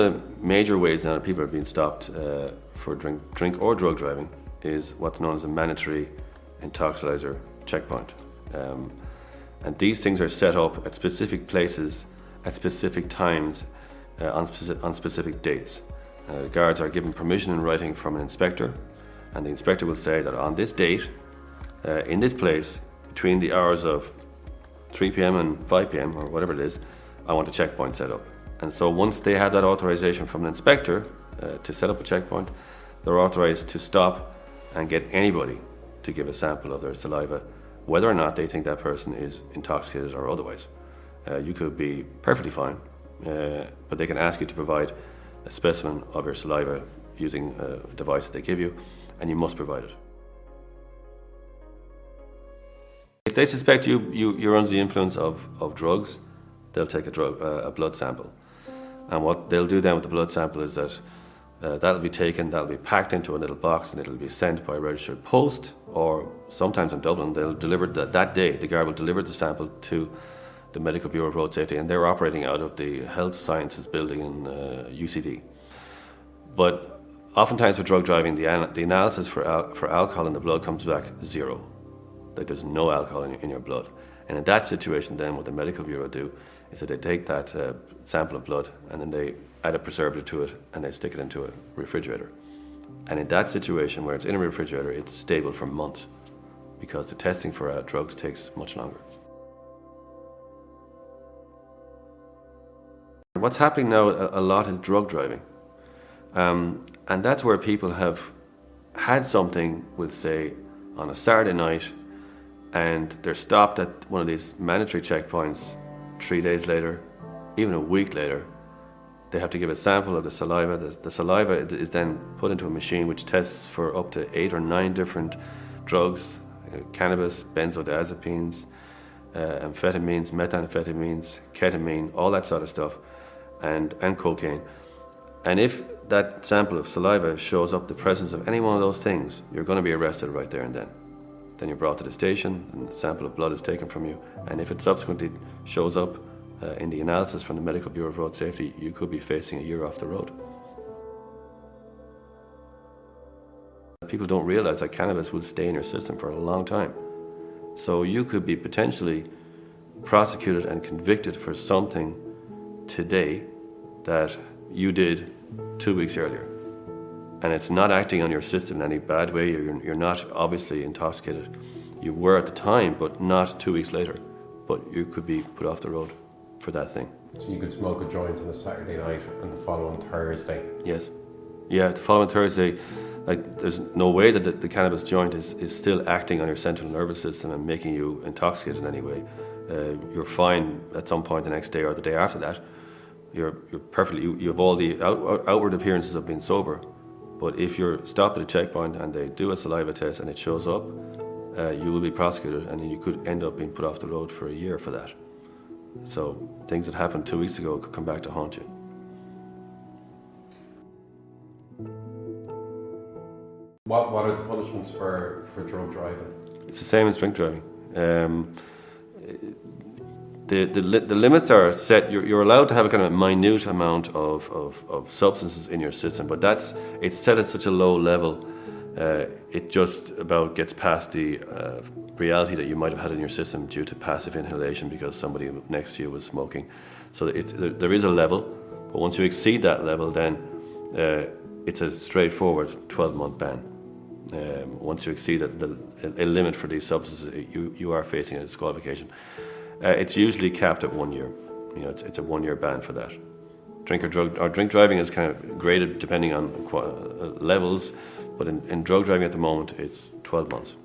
The major ways now that people are being stopped for drink or drug driving is what's known as a mandatory intoxilizer checkpoint. And these things are set up at specific places, at specific times, on specific dates. Guards are given permission in writing from an inspector, and the inspector will say that on this date, in this place, between the hours of 3 p.m. and 5 p.m. or whatever it is, I want a checkpoint set up. And so once they have that authorization from an inspector to set up a checkpoint, they're authorized to stop and get anybody to give a sample of their saliva, whether or not they think that person is intoxicated or otherwise. You could be perfectly fine, but they can ask you to provide a specimen of your saliva using a device that they give you, and you must provide it. If they suspect you're under the influence of drugs, they'll take a blood sample. And what they'll do then with the blood sample is that that'll be taken, that'll be packed into a little box, and it'll be sent by registered post, or sometimes in Dublin, they'll deliver that day, the guard will deliver the sample to the Medical Bureau of Road Safety, and they're operating out of the Health Sciences building in UCD. But oftentimes for drug driving, the analysis for alcohol in the blood comes back zero. Like there's no alcohol in your blood. And in that situation then, what the Medical Bureau do is that they take that sample of blood and then they add a preservative to it and they stick it into a refrigerator. And in that situation where it's in a refrigerator, it's stable for months because the testing for drugs takes much longer. What's happening now a lot is drug driving. And that's where people have had something, we'll say, on a Saturday night, and they're stopped at one of these mandatory checkpoints 3 days later, even a week later. They have to give a sample of the saliva. The saliva is then put into a machine which tests for up to 8 or 9 different drugs, cannabis, benzodiazepines, amphetamines, methamphetamines, ketamine, all that sort of stuff, and cocaine. And if that sample of saliva shows up the presence of any one of those things, you're going to be arrested right there and then. Then you're brought to the station and the sample of blood is taken from you. And if it subsequently shows up in the analysis from the Medical Bureau of Road Safety, you could be facing a year off the road. People don't realize that cannabis will stay in your system for a long time. So you could be potentially prosecuted and convicted for something today that you did 2 weeks earlier. And it's not acting on your system in any bad way. You're not obviously intoxicated. You were at the time, but not 2 weeks later. But you could be put off the road for that thing. So you could smoke a joint on a Saturday night and the following Thursday? Yes. Yeah, the following Thursday, like there's no way that the cannabis joint is still acting on your central nervous system and making you intoxicated in any way. You're fine at some point the next day or the day after that. You're perfectly, you have all the outward appearances of being sober. But if you're stopped at a checkpoint and they do a saliva test and it shows up, you will be prosecuted and you could end up being put off the road for a year for that. So things that happened 2 weeks ago could come back to haunt you. What are the punishments for drug driving? It's the same as drink driving. The limits are set. You're allowed to have a kind of minute amount of substances in your system, but it's set at such a low level. It just about gets past the reality that you might have had in your system due to passive inhalation because somebody next to you was smoking. So there is a level, but once you exceed that level, then it's a straightforward 12-month ban. Once you exceed a limit for these substances, you are facing a disqualification. It's usually capped at 1 year. You know, it's a 1 year ban for that. Drink driving is kind of graded depending on levels, but in drug driving at the moment, it's 12 months.